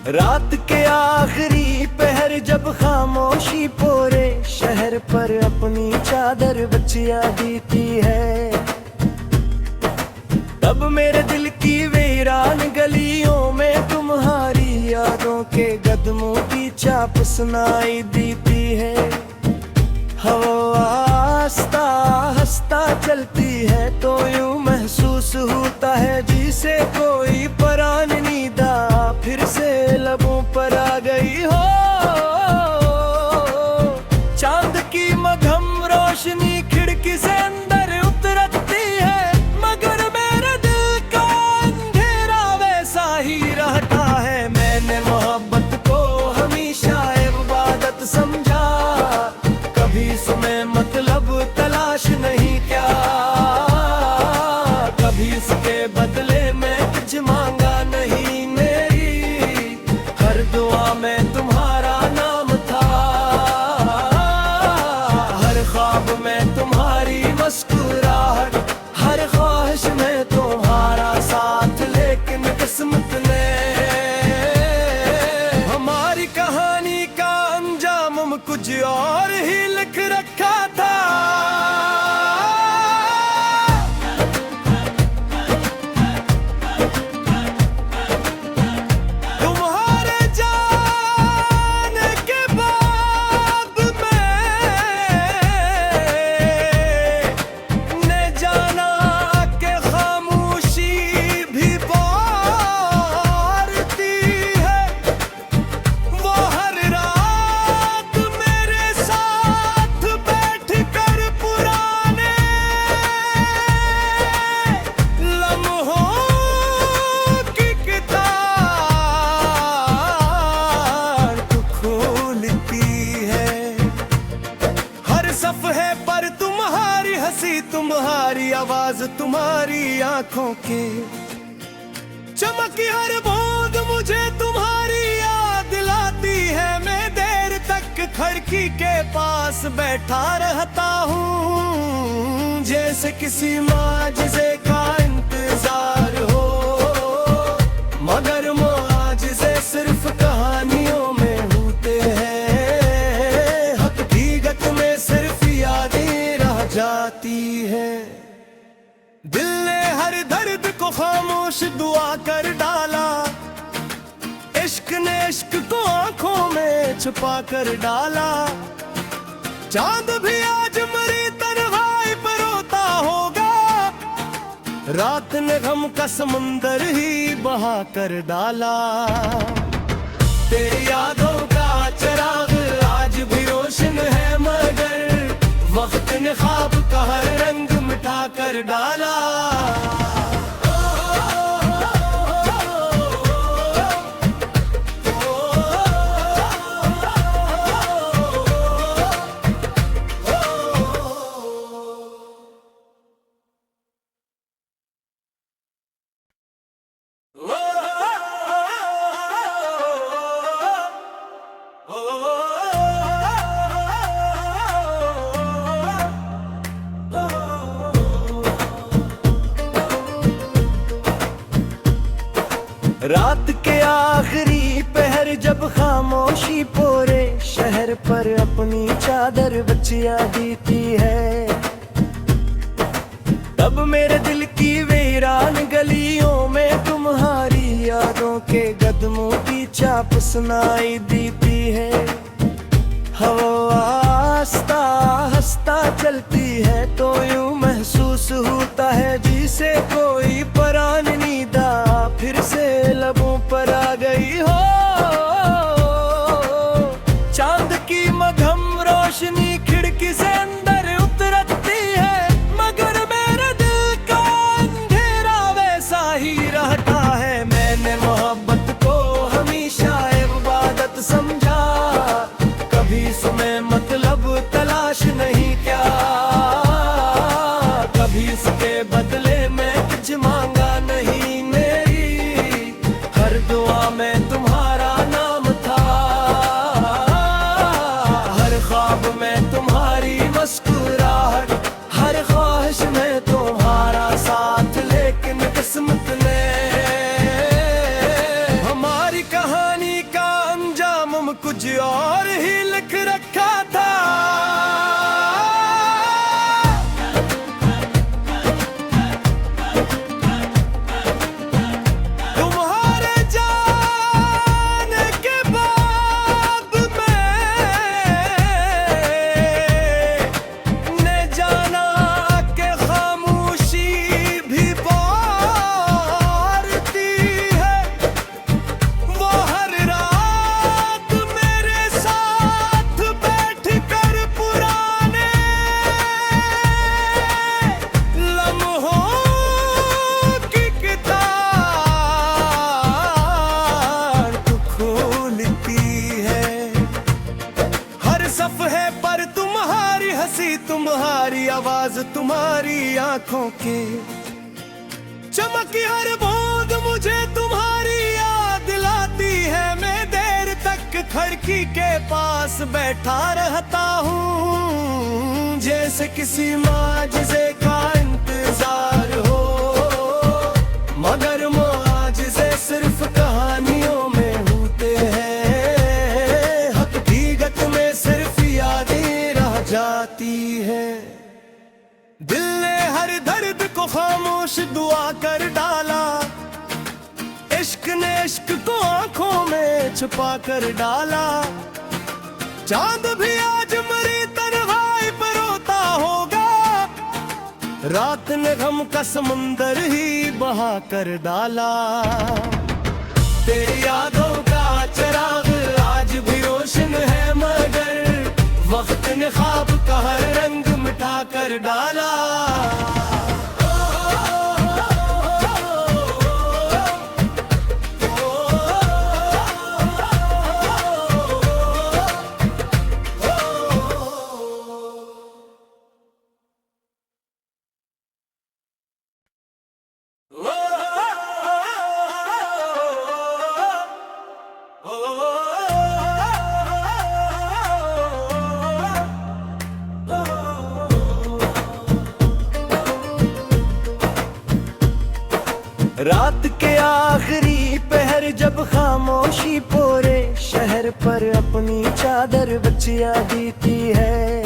रात के आखिरी पहर जब खामोशी पोरे शहर पर अपनी चादर बचिया देती है, तब मेरे दिल की वीरान गलियों में तुम्हारी यादों के कदमों की चाप सुनाई देती है। हवा आस्ता हंसता चलती है तो यूं महसूस होता है जिसे कोई परान नीदा फिर से लबों पर आ गई हो। चांद की मध्यम रोशनी खिड़की से अंदर उतरती है, मगर मेरे दिल का अंधेरा वैसा ही रहता है। मैंने मोहब्बत को हमेशा इबादत समझा, कभी सुने मतलब तलाश नहीं क्या, कभी इसके बदले में कुछ मांगा नहीं। मेरी हर दुआ में तुम्हारा नाम था, हर ख्वाब में तुम्हारी मुस्कुराहट, हर ख्वाहिश में तुम्हारा साथ। लेकिन किस्मत ने हमारी कहानी का अंजाम कुछ और ही लिख रखा था। तुम्हारे जाने के बाद मैंने जाना कि खामोशी भी बारती है। वो हर रात मेरे साथ बैठ कर पुराने लम्हों की किताब खोलती है। हर सफ़हे पर तुम्हारी हंसी, तुम्हारी आवाज, तुम्हारी आंखों के चमकी हर बूंद मुझे तुम्हारी याद दिलाती है। मैं देर तक खिड़की के पास बैठा रहता हूँ, जैसे किसी माजिज़े का इंतजार हो, मगर मुआजिज़े सिर्फ कहानियों में होते हैं। हकीकत में सिर्फ यादें रह जाती है। दिल ने हर दर्द को खामोश दुआ कर डाला, इश्क ने इश्क को आंखों में छुपा कर डाला। चांद भी आज मरी तन्हाई पर रोता होगा, रात ने गम का समंदर ही बहा कर डाला। तेरी यादों का चिराग आज भी रोशन है, मगर वक्त ने ख्वाब का हर रंग मिटा कर डाला। रात के आखिरी पहर जब खामोशी पोरे शहर पर अपनी चादर बचिया देती है, तब मेरे दिल की वीरान गलियों में तुम्हारी यादों के कदमों की चाप सुनाई देती है। हवा आस्ता हंसता चलती है तो यूं महसूस होता है जिसे कोई परान नीदा फिर से लबों पर आ गई हो। चांद की मध्यम रोशनी खिड़की से अंदर उतरती है, मगर मेरे दिल का अंधेरा वैसा ही रहता है। मैंने मोहब्बत को हमेशा इबादत समझा, कभी सुने मतलब तलाश नहीं क्या, कभी इसके बदले में कुछ आवाज तुम्हारी आंखों की चमकी हर बूंद मुझे तुम्हारी याद दिलाती है। मैं देर तक खिड़की के पास बैठा रहता हूँ, जैसे किसी माजिज़े का इंतजार हो, मगर मुआजिज़े सिर्फ कहानियों में होते हैं। हकीकत में सिर्फ यादें रह जाती है। दिल ने हर दर्द को खामोश दुआ कर डाला, इश्क ने इश्क को आंखों में छुपा कर डाला। चांद भी आज मरी तन्हाई पर रोता होगा, रात ने गम का समुंदर ही बहा कर डाला। तेरी यादों का चिराग आज भी रोशन है, मगर वक्त ने ख्वाब का हर रंग मिटा कर डाला। रात के आखिरी पहर जब खामोशी पूरे शहर पर अपनी चादर बचिया देती है,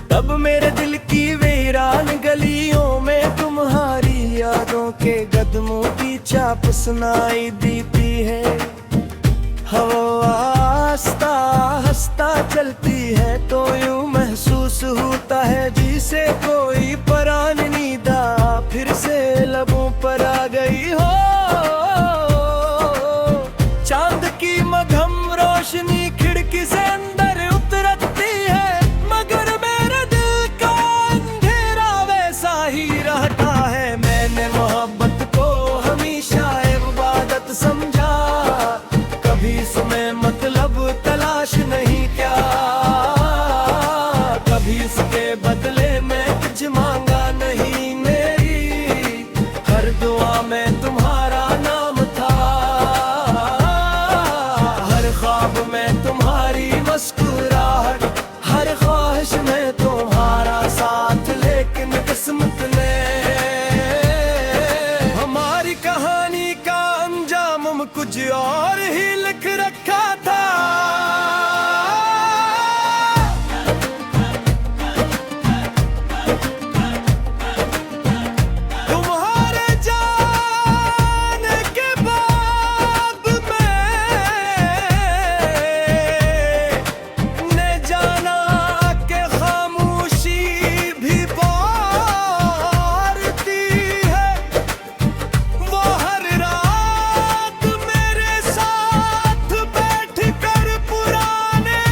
तब मेरे दिल की वीरान गलियों में तुम्हारी यादों के कदमों की चाप सुनाई देती है। हवा आस्ता हंसता चलती है तो यूं महसूस होता है जिसे कोई परान नीदा फिर से लबों पर आ गई हो। चांद की मध्यम रोशनी खिड़की से अंदर उतरती है, मगर मेरे दिल का अंधेरा वैसा ही रहता है। मैंने मोहब्बत को हमेशा इबादत समझा, कभी इसमें मतलब तलाश नहीं क्या, कभी इसके बदले में कुछ मांगा नहीं। मेरी हर दुआ में तुम्हारा नाम था, हर ख्वाब में तुम्हारी मुस्कुराहट, हर ख्वाहिश में तुम्हारा साथ। लेकिन किस्मत ने हमारी कहानी का अंजाम कुछ और ही लिख रखा था। तुम्हारे जाने के बाद मैंने जाना कि खामोशी भी बारती है। वो हर रात मेरे साथ बैठ कर पुराने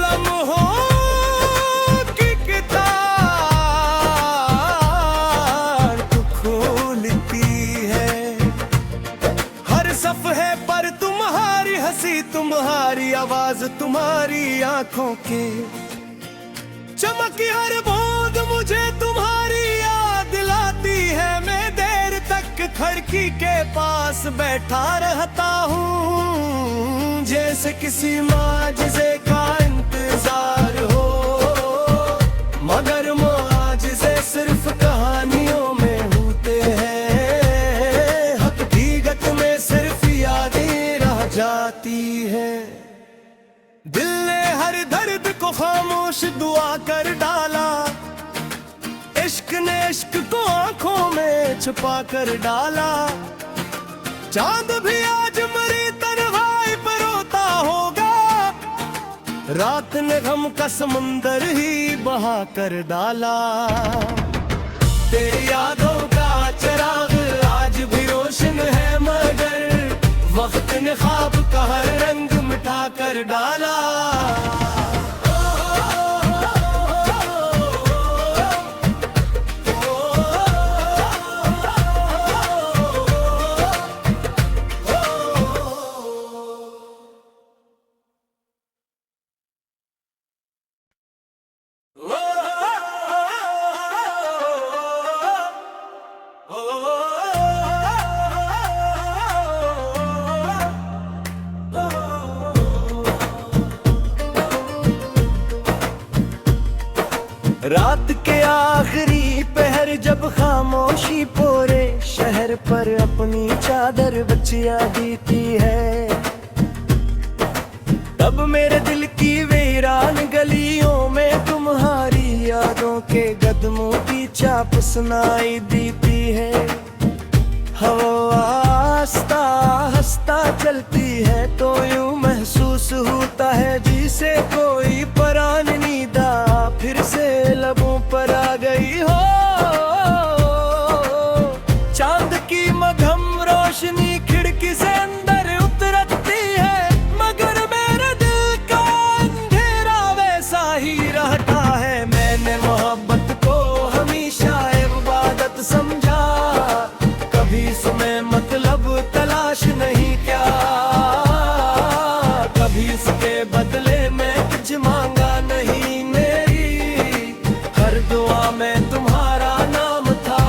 लम्हों की किताब खोलती है। हर सफ़हे पर तुम्हारी हंसी, तुम्हारी आवाज, तुम्हारी आंखों की चमकी हर बूंद मुझे तुम्हारी याद दिलाती है। मैं देर तक खिड़की के पास बैठा रहता हूँ, जैसे किसी माजिज़े का इंतजार हो, मगर मुआजिज़े सिर्फ कहानियों में होते हैं। हकीकत में सिर्फ यादें रह जाती है। दिल ने हर दर्द को खामोश दुआ कर डाला, इश्क ने इश्क को आंखों में छुपा कर डाला। चांद भी आज मरी तन्हाई पर रोता होगा, रात ने गम का समुंदर ही बहा कर डाला। तेरी यादों का चिराग आज भी रोशन है, मगर वक्त ने ख्वाब का हर रंग मिटा कर डाला। रात के आखिरी पहर जब खामोशी पूरे शहर पर अपनी चादर बचिया देती है, तब मेरे दिल की वीरान गलियों में तुम्हारी यादों के कदमों की चाप सुनाई देती है। हवा आस्ता हंसता चलती है तो यूं महसूस होता है जिसे कोई परान नीदा फिर से लबों पर आ गई हो। चांद की मध्यम रोशनी खिड़की से अंदर उतरती है, मगर मेरे दिल का अंधेरा वैसा ही रहता है। मैंने मोहब्बत को हमेशा इबादत समझा, कभी समय मतलब तलाश नहीं क्या, कभी इसके बदले में कुछ मांगा नहीं। मेरी हर दुआ में तुम्हारा नाम था,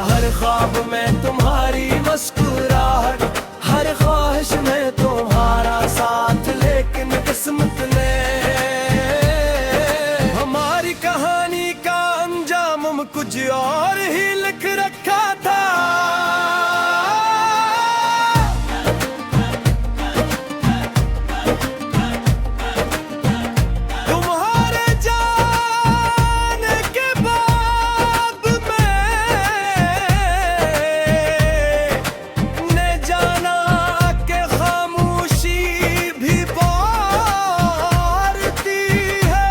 हर ख्वाब में तुम्हारी मुस्कुराहट, हर ख्वाहिश में तुम्हारा साथ। लेकिन किस्मत ने हमारी कहानी का अंजाम कुछ और ही लिख रखा था। तुम्हारे जाने के बाद मैंने जाना कि खामोशी भी बारती है।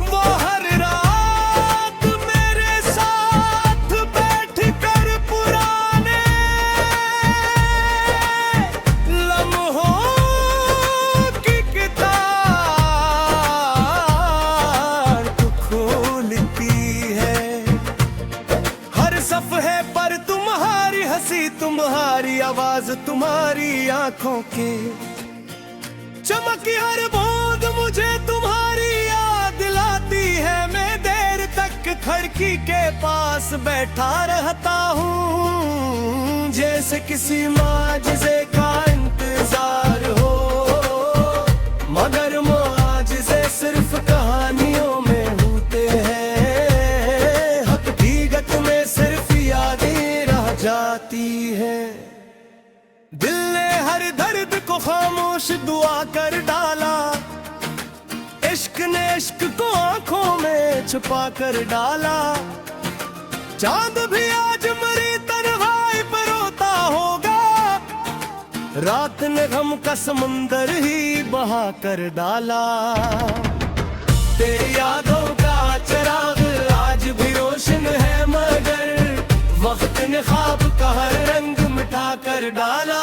वो हर रात मेरे साथ बैठकर पुराने लम्हों की किताब खोलती है। हर सफ़हे पर तुम्हारी हंसी, तुम्हारी आवाज, तुम्हारी आंखों के चमकी हर बूंद मुझे तुम्हारी याद दिलाती है। मैं देर तक खिड़की के पास बैठा रहता हूँ, जैसे किसी माजिज़े का इंतजार हो, मगर मुआजिज़े सिर्फ कहानियों में होते हैं। हकीकत में सिर्फ यादें रह जाती है। दिल ने हर दर्द को खामोश दुआ कर डाला, इश्क ने इश्क को आंखों में छुपा कर डाला। चांद भी आज मेरी तन्हाई पर रोता होगा, रात ने गम का समुंदर ही बहा कर डाला। तेरी यादों का चिराग आज भी रोशन है, मगर वक्त ने ख्वाब का हर रंग मिटा कर डाला।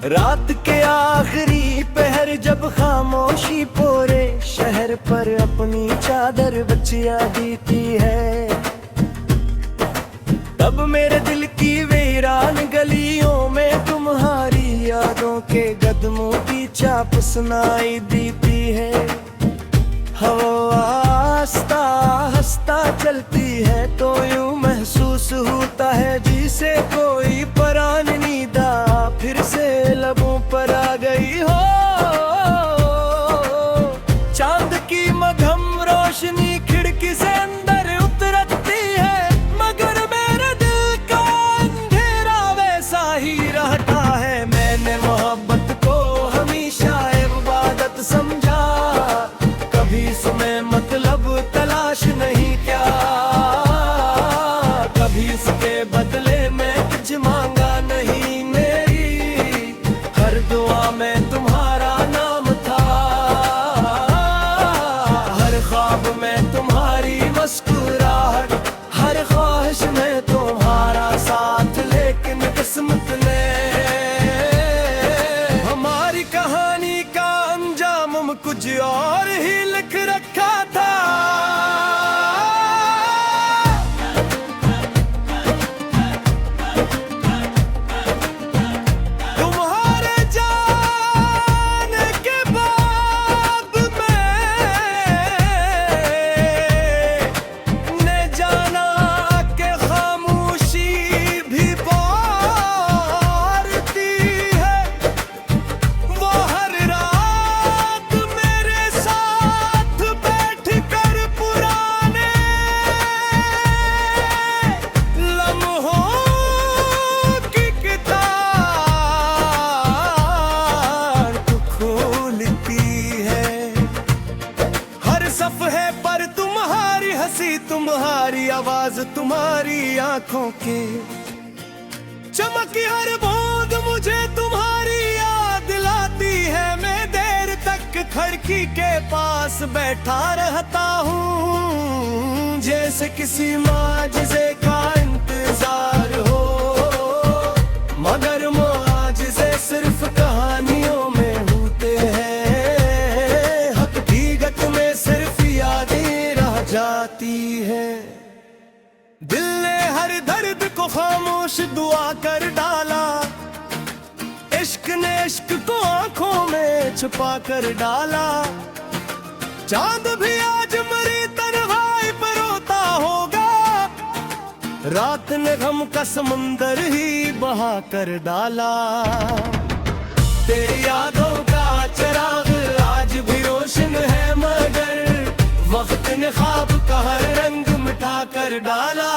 रात के आखिरी पहर जब खामोशी पूरे शहर पर अपनी चादर बचिया देती है, तब मेरे दिल की वीरान गलियों में तुम्हारी यादों के कदमों की चाप सुनाई देती है। हवा आस्ता हंसता चलती है तो यूं महसूस होता है जिसे कोई परान नीदा फिर से लबों पर आ गई हो। चांद की मध्यम रोशनी खिड़की से अंदर उतरती है, मगर मेरे दिल का अंधेरा वैसा ही रहता है। मैंने मोहब्बत को हमेशा इबादत समझा, कभी समय मतलब तलाश नहीं क्या, कभी इसके बदले में कुछ मांगा नहीं। मेरी हर दुआ में तुम्हारा नाम था, हर ख्वाब में तुम्हारी मुस्कुराहट, हर ख्वाहिश में तुम्हारा साथ। लेकिन किस्मत ने हमारी कहानी है पर तुम्हारी हंसी, तुम्हारी आवाज, तुम्हारी आंखों के चमकी हर बूंद मुझे तुम्हारी याद दिलाती है। मैं देर तक खिड़की के पास बैठा रहता हूँ, जैसे किसी माजिज़े का इंतजार हो, मगर मुआजिज़े सिर्फ कहानियों में होते हैं, हकीकत में सिर्फ यादें रह जाती है। दिल ने हर दर्द को खामोश दुआ कर डाला, इश्क ने इश्क को आंखों में छुपा कर डाला। चांद भी आज मरी तन्हाई पर रोता होगा, रात ने गम का समंदर ही बहा कर डाला। तेरी यादों का चिराग आज भी रोशन है, मगर वक्त ने ख्वाब का हर रंग मिटा कर डाला।